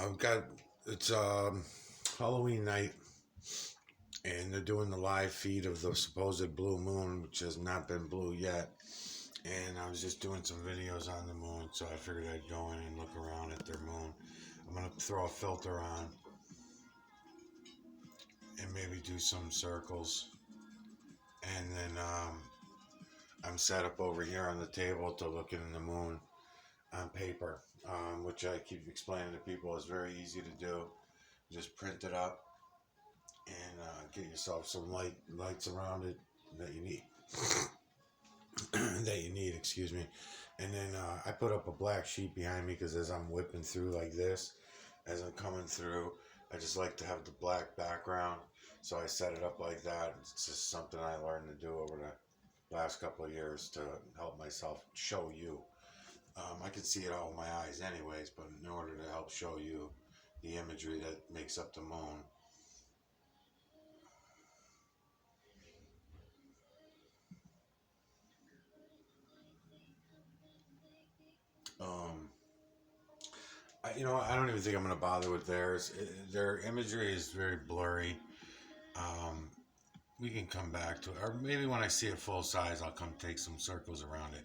I've got it's Halloween night, and they're doing the live feed of the supposed blue moon, which has not been blue yet. And I was just doing some videos on the moon, so I figured I'd go in and look around at their moon. I'm gonna throw a filter on and maybe do some circles, and then I'm set up over here on the table to look in the moon on paper, which I keep explaining to people is very easy to do. Just print it up and get yourself some lights around it that you need. Excuse me. And then I put up a black sheet behind me because as I'm whipping through like this, as I'm coming through, I just like to have the black background. So I set it up like that. It's just something I learned to do over the last couple of years to help myself show you. I can see it all with my eyes anyways, but in order to help show you the imagery that makes up the moon. I don't even think I'm going to bother with theirs. Their imagery is very blurry. Um, we can come back to it, or maybe when I see it full size, I'll come take some circles around it.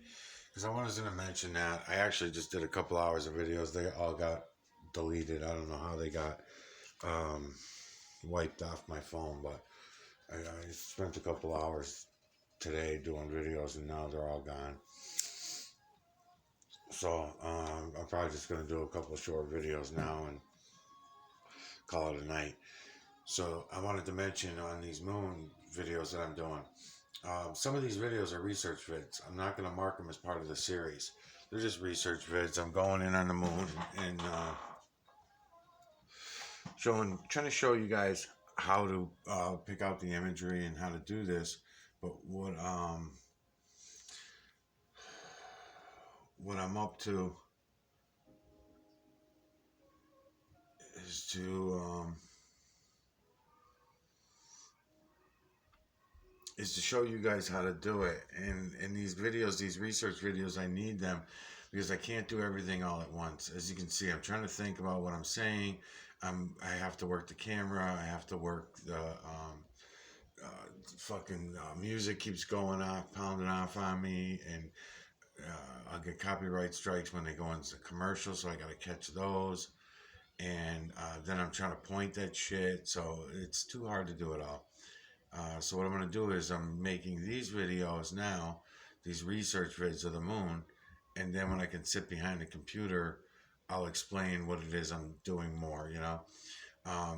Because I was going to mention that I actually just did a couple hours of videos. They all got deleted. I don't know how they got um, wiped off my phone, but I spent a couple hours today doing videos, and now they're all gone. So I'm probably just going to do a couple of short videos now and call it a night. So I wanted to mention on these moon videos that I'm doing, some of these videos are research vids. I'm not going to mark them as part of the series. They're just research vids. I'm going in on the moon and trying to show you guys how to pick out the imagery and how to do this. But what I'm up to is to show you guys how to do it. And in these videos, these research videos, I need them because I can't do everything all at once. As you can see, I'm trying to think about what I'm saying. I have to work the camera. I have to work the fucking music keeps going off, pounding off on me, and I'll get copyright strikes when they go into commercials, so I got to catch those. And then I'm trying to point that shit, so it's too hard to do it all. So what I'm going to do is I'm making these videos now, these research vids of the moon, and then when I can sit behind the computer, I'll explain what it is I'm doing more,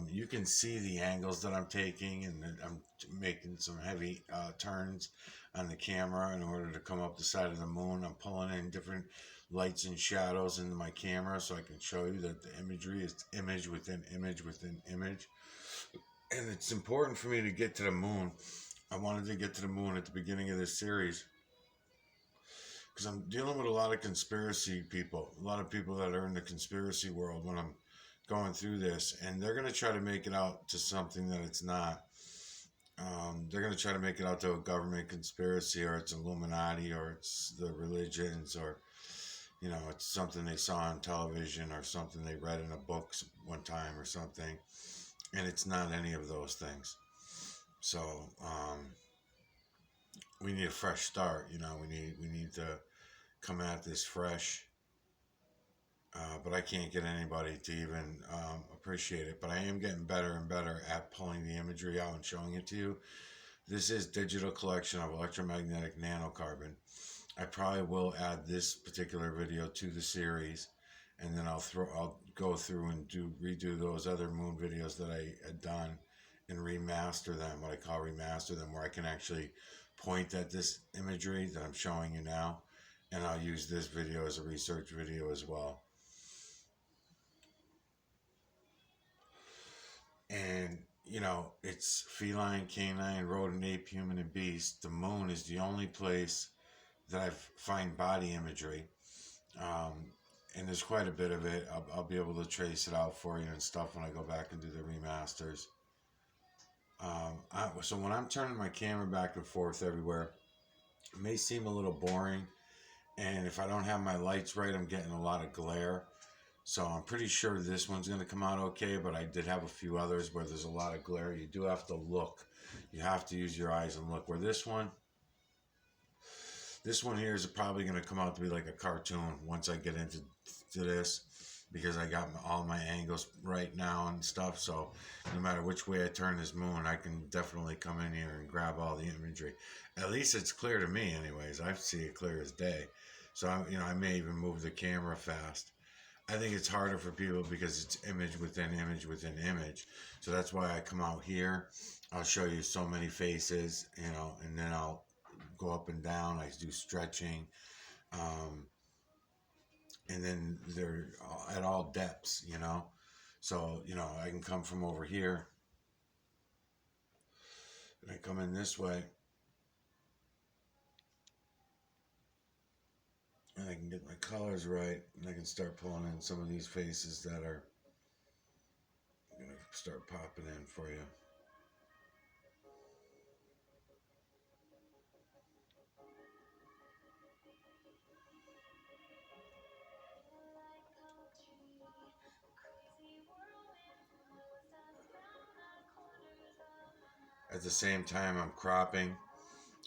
You can see the angles that I'm taking, and I'm making some heavy turns on the camera in order to come up the side of the moon. I'm pulling in different lights and shadows into my camera so I can show you that the imagery is image within image within image. And it's important for me to get to the moon. I wanted to get to the moon at the beginning of this series because I'm dealing with a lot of conspiracy people, a lot of people that are in the conspiracy world when I'm going through this, and they're going to try to make it out to something that it's not. They're going to try to make it out to a government conspiracy, or it's Illuminati, or it's the religions, or it's something they saw on television, or something they read in a book one time, or something. And it's not any of those things. So we need a fresh start. We need to come at this fresh. But I can't get anybody to even appreciate it. But I am getting better and better at pulling the imagery out and showing it to you. This is digital collection of electromagnetic nanocarbon. I probably will add this particular video to the series, and then I'll go through and redo those other moon videos that I had done and remaster them, what I call remaster them, where I can actually point at this imagery that I'm showing you now, and I'll use this video as a research video as well. And it's feline, canine, rodent, ape, human, and beast. The moon is the only place that I find body imagery. And there's quite a bit of it. I'll be able to trace it out for you and stuff when I go back and do the remasters. So when I'm turning my camera back and forth everywhere, it may seem a little boring. And if I don't have my lights right, I'm getting a lot of glare. So I'm pretty sure this one's going to come out okay, but I did have a few others where there's a lot of glare. You do have to look. You have to use your eyes and look. Where this one here is probably going to come out to be like a cartoon once I get into this, because I got all my angles right now and stuff. So no matter which way I turn this moon, I can definitely come in here and grab all the imagery. At least it's clear to me, anyways. I see it clear as day. So I may even move the camera fast. I think it's harder for people because it's image within image within image. So that's why I come out here. I'll show you so many faces, and then I'll go up and down. I do stretching. Um, and then they're at all depths. So, I can come from over here and I come in this way and I can get my colors right and I can start pulling in some of these faces that are going to start popping in for you. At the same time, I'm cropping.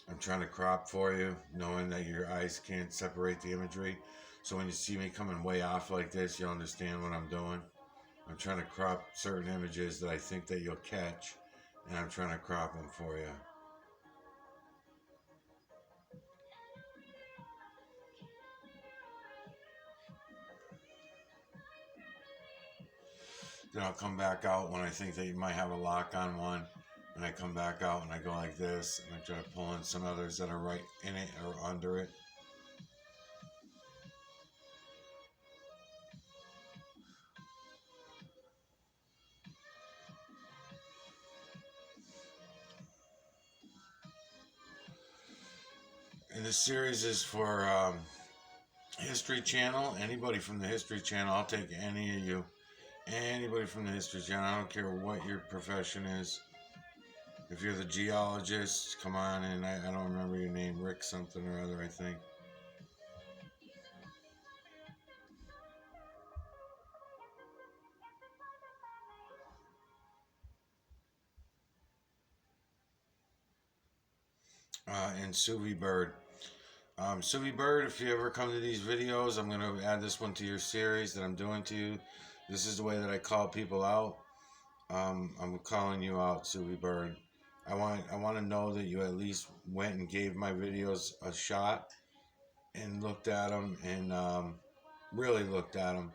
I'm trying to crop for you, knowing that your eyes can't separate the imagery. So when you see me coming way off like this, you'll understand what I'm doing. I'm trying to crop certain images that I think that you'll catch, and I'm trying to crop them for you. Then I'll come back out when I think that you might have a lock on one, and I come back out and I go like this, and I try to pull in some others that are right in it or under it. And this series is for History Channel. Anybody from the History Channel, I'll take any of you. Anybody from the History Channel, I don't care what your profession is. If you're the geologist, come on in. I don't remember your name, Rick something or other, I think. And Suvibird. Suvibird, if you ever come to these videos, I'm going to add this one to your series that I'm doing to you. This is the way that I call people out. I'm calling you out, Suvibird. I want to know that you at least went and gave my videos a shot and looked at them and really looked at them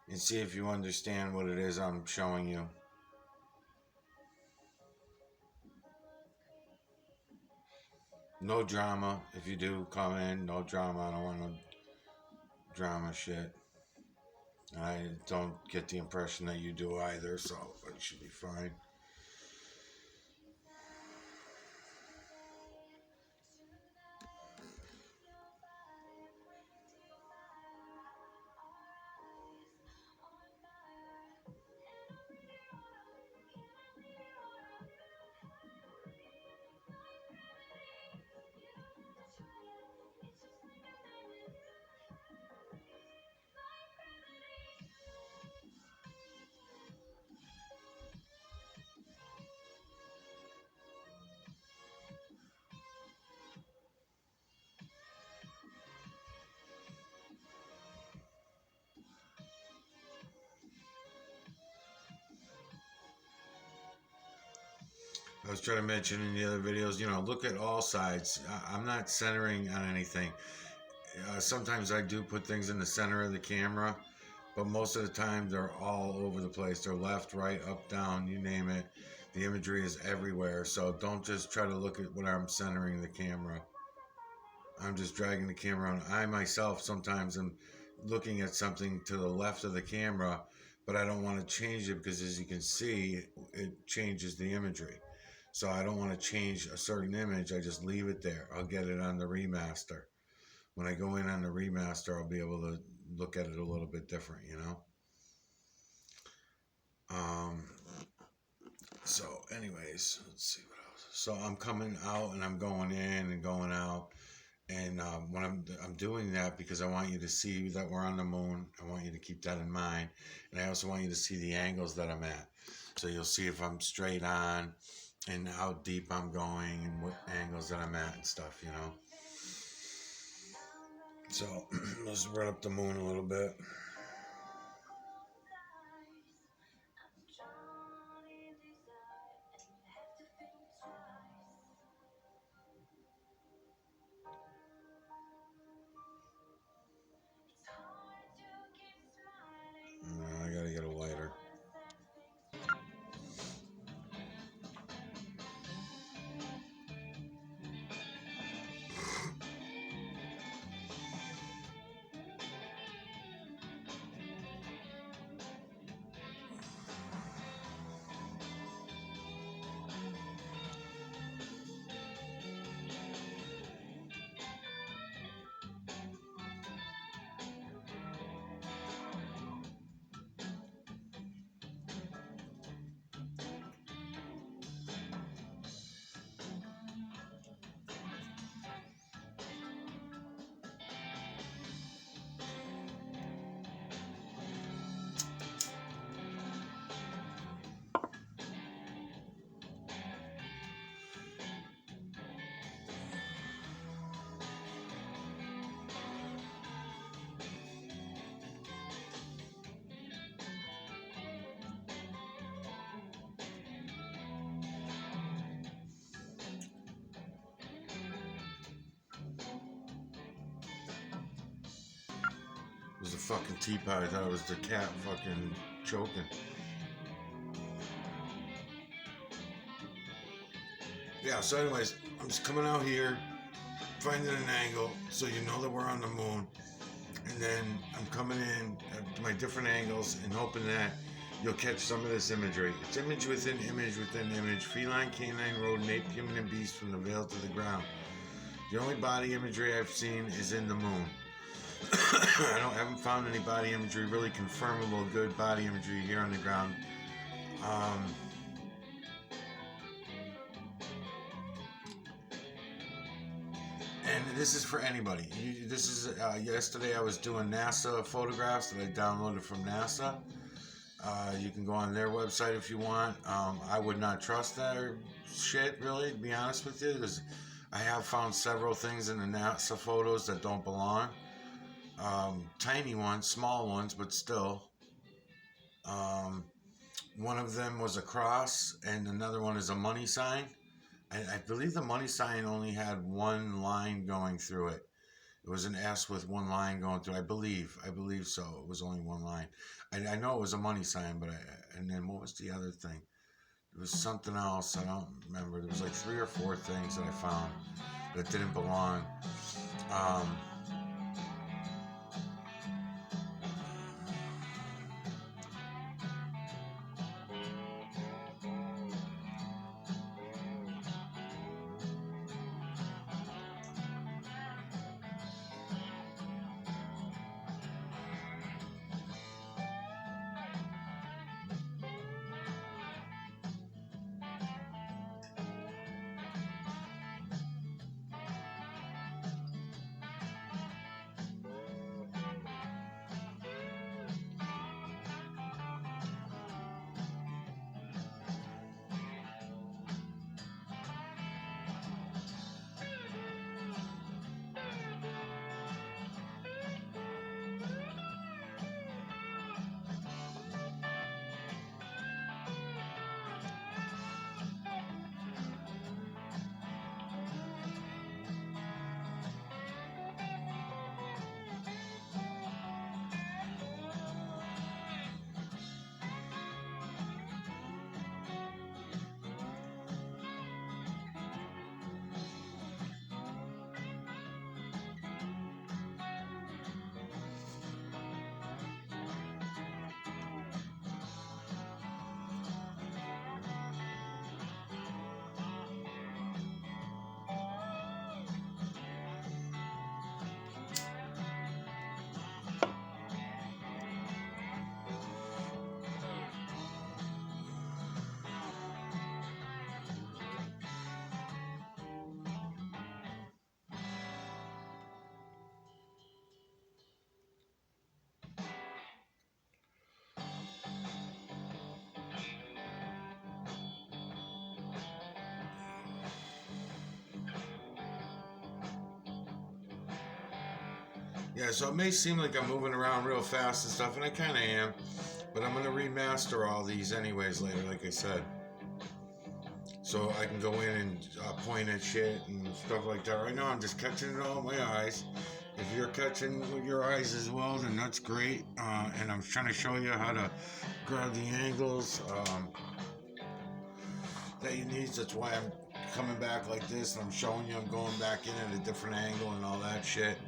and see if you understand what it is I'm showing you. No drama. If you do come in, no drama. I don't want no drama shit. I don't get the impression that you do either, so it should be fine. I was trying to mention in the other videos, look at all sides. I'm not centering on anything. Sometimes I do put things in the center of the camera, but most of the time they're all over the place. They're left, right, up, down, you name it. The imagery is everywhere. So don't just try to look at what I'm centering the camera. I'm just dragging the camera on. I myself sometimes am looking at something to the left of the camera, but I don't want to change it because, as you can see, it changes the imagery. So I don't want to change a certain image. I just leave it there. I'll get it on the remaster. When I go in on the remaster, I'll be able to look at it a little bit different. Um, so anyways, let's see what else. So I'm coming out and I'm going in and going out. And when I'm doing that because I want you to see that we're on the moon. I want you to keep that in mind, and I also want you to see the angles that I'm at. So you'll see if I'm straight on, and how deep I'm going, and what angles that I'm at and stuff. You know. So let's run up the moon a little bit. I gotta get a lighter. It was a fucking teapot. I thought it was the cat fucking choking. Yeah, so anyways, I'm just coming out here, finding an angle so you know that we're on the moon. And then I'm coming in at my different angles and hoping that you'll catch some of this imagery. It's image within image within image. Feline, canine, rodent, ape, human, and beast from the veil to the ground. The only body imagery I've seen is in the moon. Haven't found any body imagery, really confirmable good body imagery here on the ground. And this is for anybody. This is yesterday I was doing NASA photographs that I downloaded from NASA. You can go on their website if you want. I would not trust their shit, really, to be honest with you, because I have found several things in the NASA photos that don't belong. Tiny ones, small ones, but still. One of them was a cross, and another one is a money sign. I believe the money sign only had one line going through it. It was an S with one line going through. I believe so. It was only one line. I know it was a money sign, but and then what was the other thing? There was something else. I don't remember. There was like 3 or 4 things that I found that didn't belong. Um, Yeah, so it may seem like I'm moving around real fast and stuff, and I kind of am, but I'm gonna remaster all these anyways later, like I said, so I can go in and point at shit and stuff like that. Right now, I'm just catching it all with my eyes. If you're catching with your eyes as well, then that's great. And I'm trying to show you how to grab the angles that you need. That's why I'm coming back like this, and I'm showing you I'm going back in at a different angle and all that shit.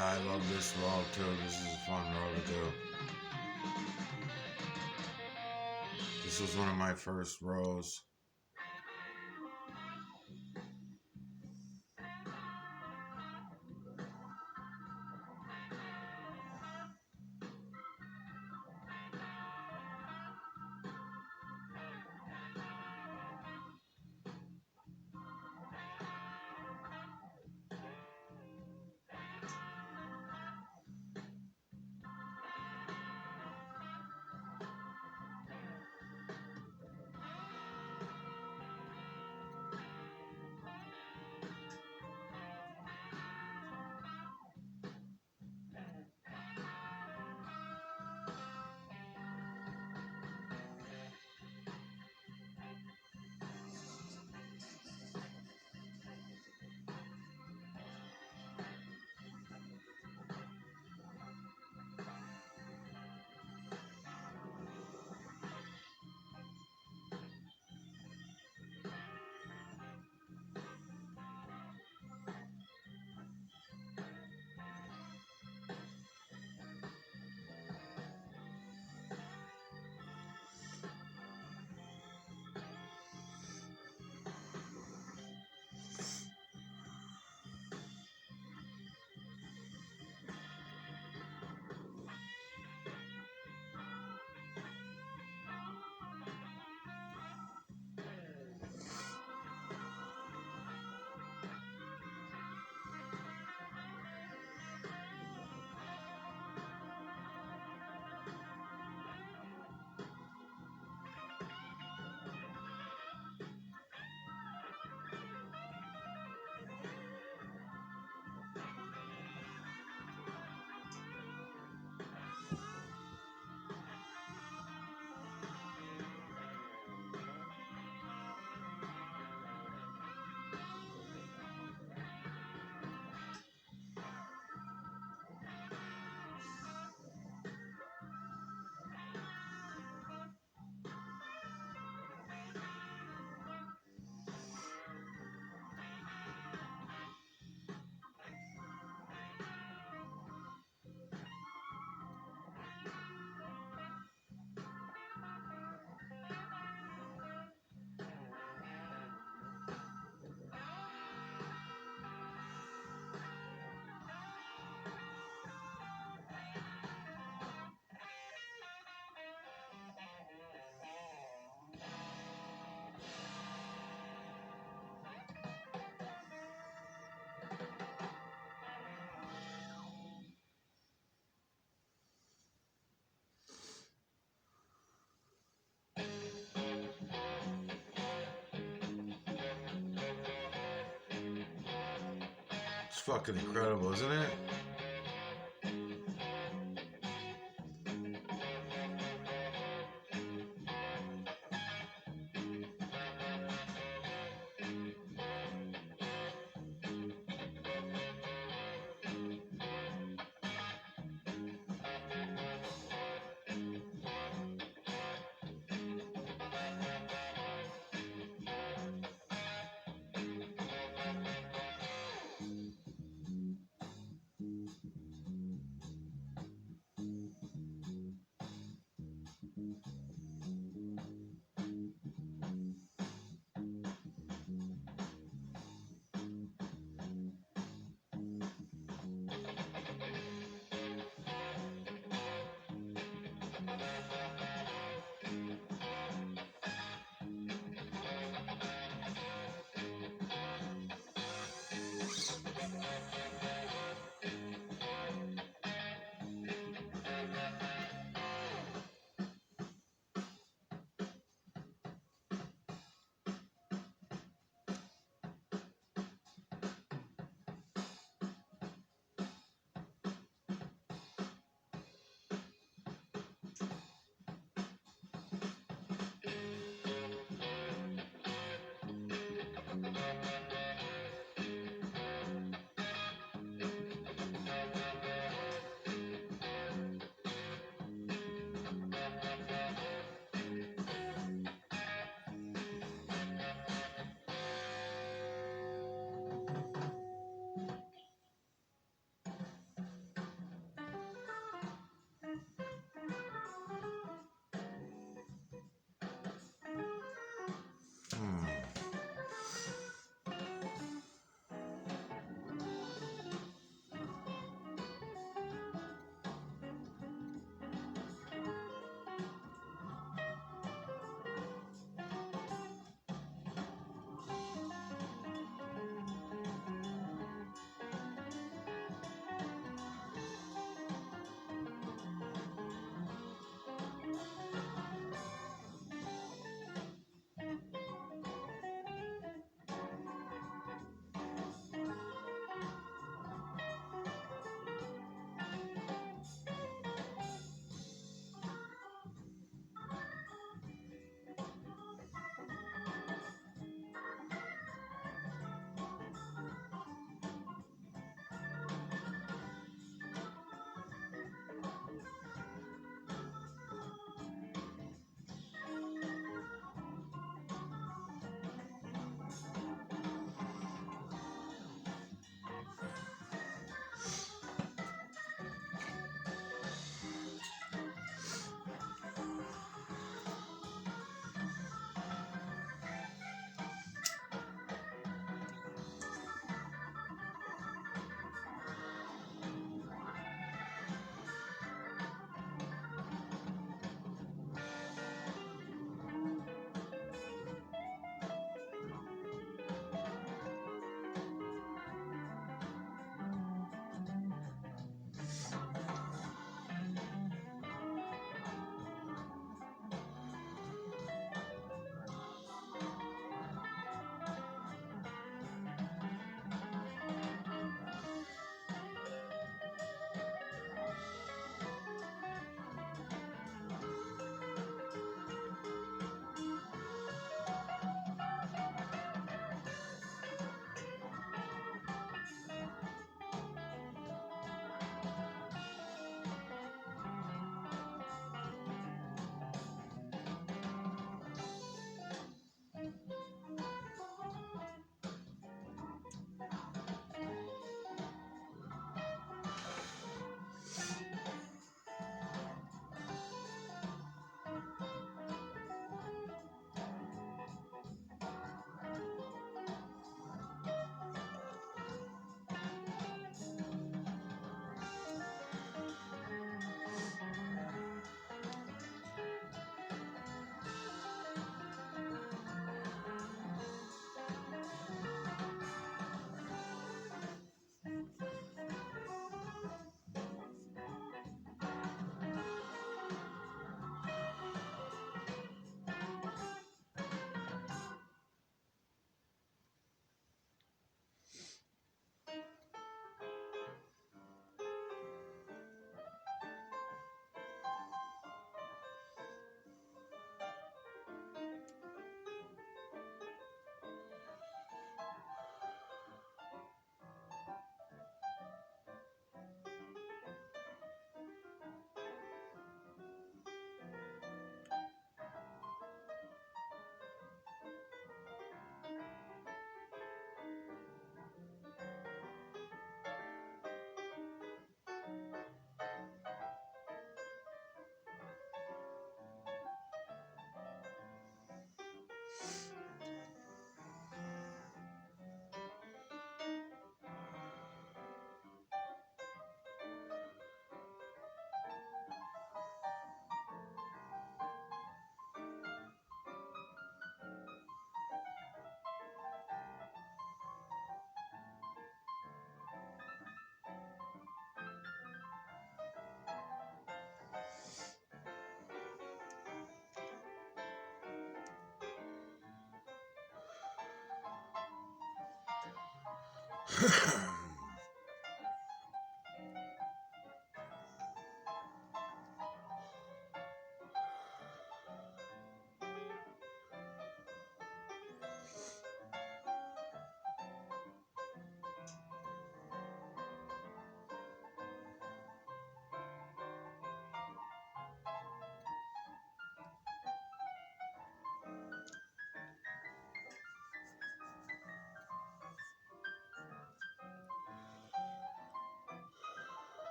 Yeah, I love this row too. This is a fun row to do. This was one of my first rows. It's fucking incredible, isn't it?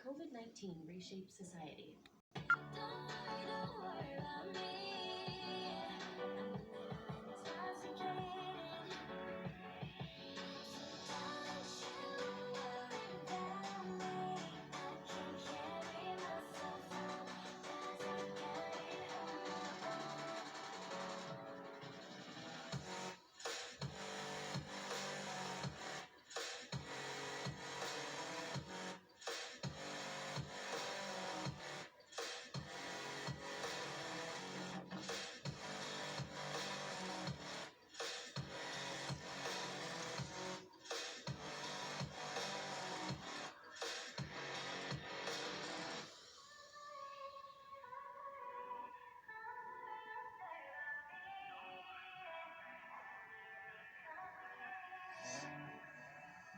COVID-19 reshaped society.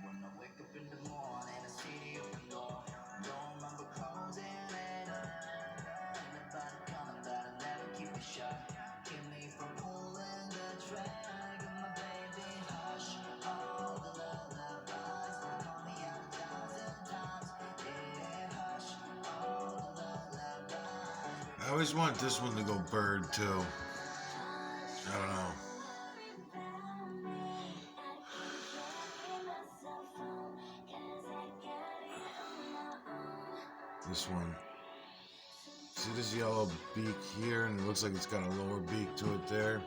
When I wake up in the morning, I see the open door. Don't remember closing it. Nobody coming, but I never keep it shut. Keep me from pulling the drag. And my baby, hush, all the lullabies. Call me out 1,000 times. Yeah, hush, all the lullabies. I always want this one to go bird too. I don't know. This one. See this yellow beak here, and it looks like it's got a lower beak to it there.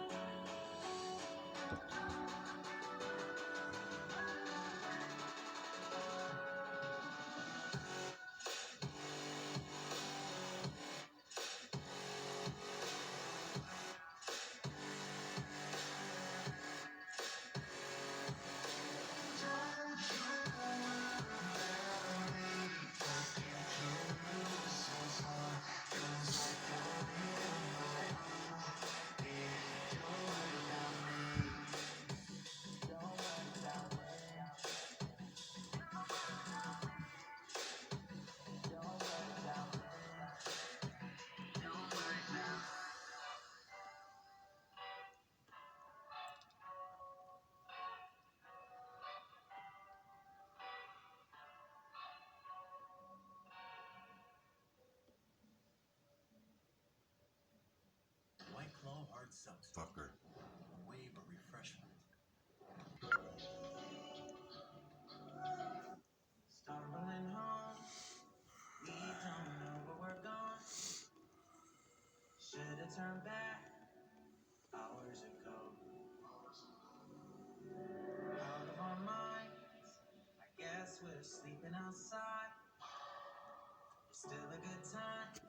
White Claw hard substance. Fucker. Wave of refreshment. Stumbling home, we don't know where we're going. Should've turned back hours ago. Out of our minds, I guess we're sleeping outside. It's still a good time.